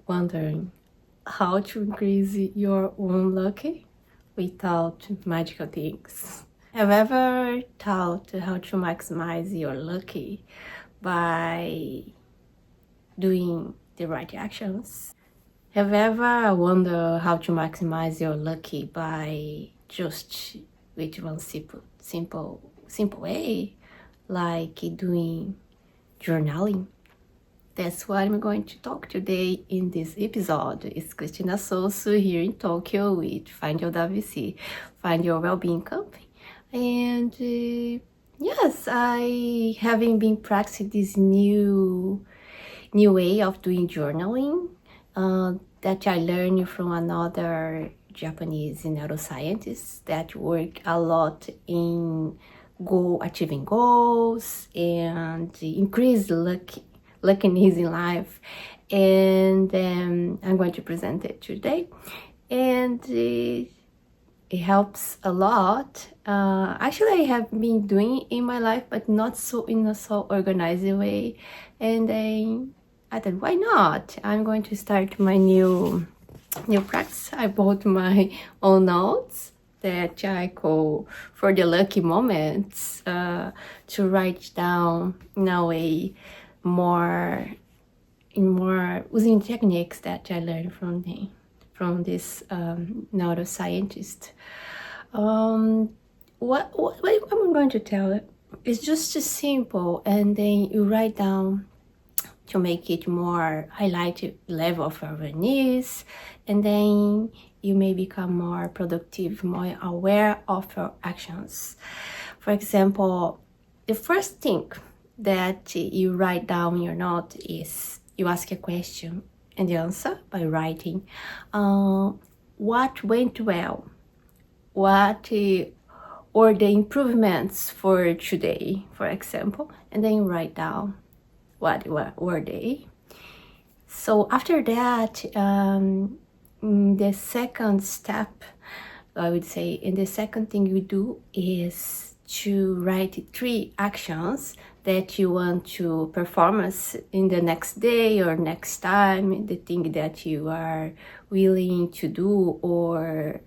wondering how to increase your own luck without magical things? Have you ever thought how to maximize your luck by doing the right actions? Have you ever wondered how to maximize your luck by just with one simple way, like doing journaling? That's what I'm going to talk today in this episode. It's Cristina Sauce here in Tokyo with Find Your WC, Find Your Wellbeing Company. And yes, I having been practicing this new way of doing journaling that I learned from another Japanese neuroscientist that work a lot in achieving goals and increase luckiness in life, and I'm going to present it today, and it helps a lot. Actually, I have been doing it in my life, but not so in a so organized way, and then I thought, why not? I'm going to start my new practice. I bought my own notes that I call for the lucky moments, to write down in a way more using techniques that I learned from this neuroscientist. What I'm going to tell is just simple, and then you write down to make it more highlighted level of awareness, and then you may become more productive, more aware of your actions. For example, the first thing that you write down in your note is you ask a question and the answer by writing what went well, what or the improvements for today, for example, and then you write down what were they. So after that, the second step, I would say, and the second thing you do is to write 3 actions that you want to performance in the next day or next time, the thing that you are willing to do or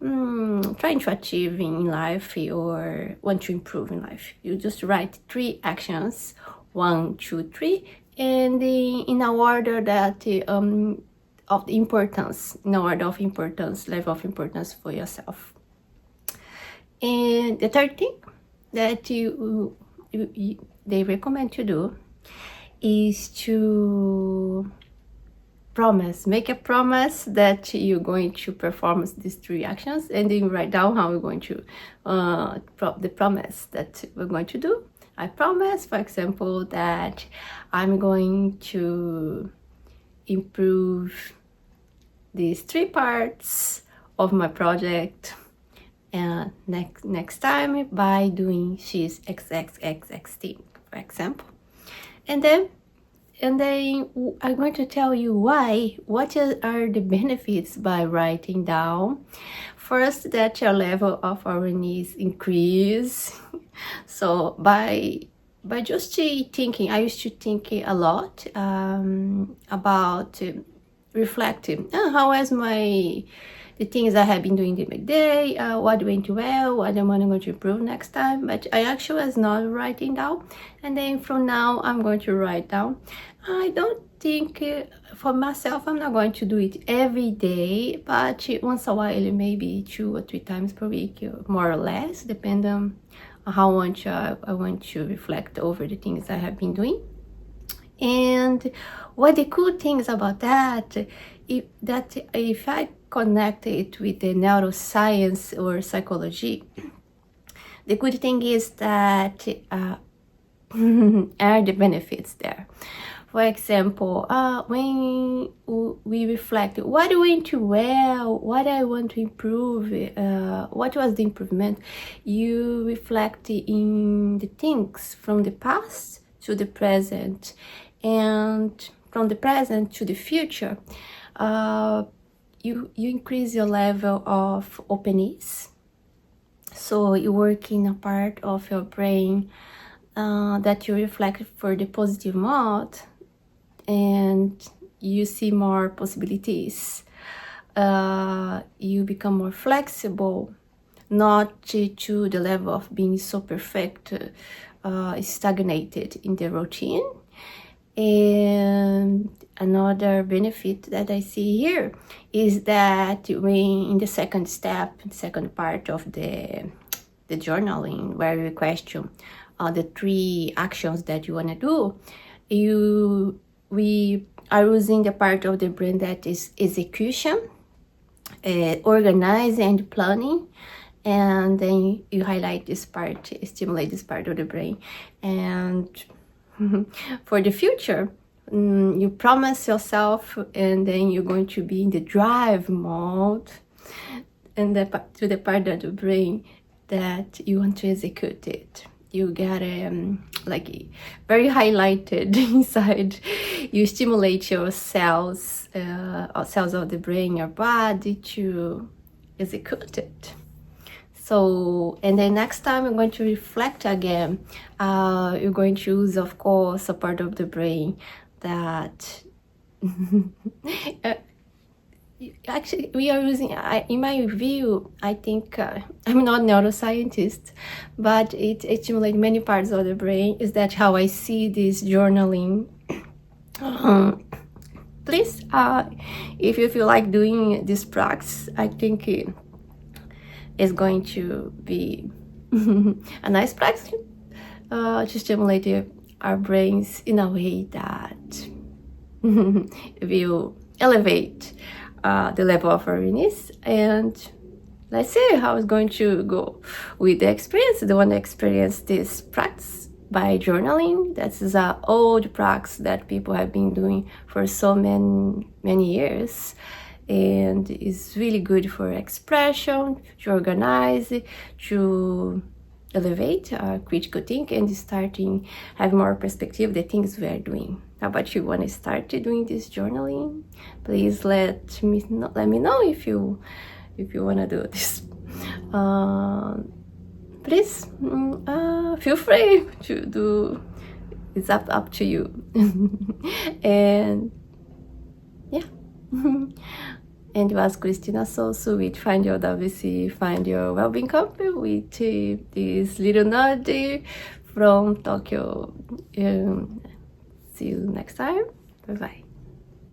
trying to achieve in life or want to improve in life. You just write 3 actions, 1, 2, 3, and in a order that of the importance, in order of importance, level of importance for yourself. And the third thing that they recommend to do is to make a promise that you're going to perform these 3 actions, and then write down how you're going to the promise that we're going to do. I promise, for example, that I'm going to improve these 3 parts of my project and next time by doing X thing, for example. And then I'm going to tell you what are the benefits by writing down. First, that your level of awareness increase. So by just thinking, I used to think a lot about reflecting how was the things I have been doing in my day, what went well, what I'm going to improve next time. But I actually was not writing down, and then from now I'm going to write down. I don't think for myself I'm not going to do it every day, but once a while, maybe 2 or 3 times per week, more or less, depending on how much I want to reflect over the things I have been doing. And what the cool things about that, if I connect it with the neuroscience or psychology, the good thing is that are the benefits there. For example, when we reflect, what went well, what I want to improve, what was the improvement, you reflect in the things from the past to the present, and from the present to the future. You increase your level of openness. So you work in a part of your brain that you reflect for the positive mode, and you see more possibilities. You become more flexible, not to the level of being so perfect, stagnated in the routine. And another benefit that I see here is that when in the second step, second part of the journaling, where you question the 3 actions that you want to do, we are using the part of the brain that is execution, organizing and planning, and then you highlight this part, stimulate this part of the brain. And for the future, you promise yourself, and then you're going to be in the drive mode, and to the part of the brain that you want to execute it. You get like very highlighted inside. You stimulate your cells, cells of the brain, your body, to execute it. So, and then next time you're going to reflect again. You're going to use, of course, a part of the brain that actually we are using, in my view, I think, I'm not a neuroscientist, but it stimulates many parts of the brain. Is that how I see this journaling? Please, if you feel like doing this practice, I think is going to be a nice practice to stimulate our brains in a way that will elevate the level of awareness. And let's see how it's going to go with the experience. The one that experienced this practice by journaling, that is an old practice that people have been doing for so many years. And it's really good for expression, to organize, to elevate our critical thinking, and starting have more perspective the things we are doing. How about you? Want to start doing this journaling? Please let me know if you want to do this. Please feel free to do. It's up to you. And yeah. And it was Cristina Sauce with Find Your WC, Find Your Wellbeing Company, with this little nerd from Tokyo. See you next time. Bye bye.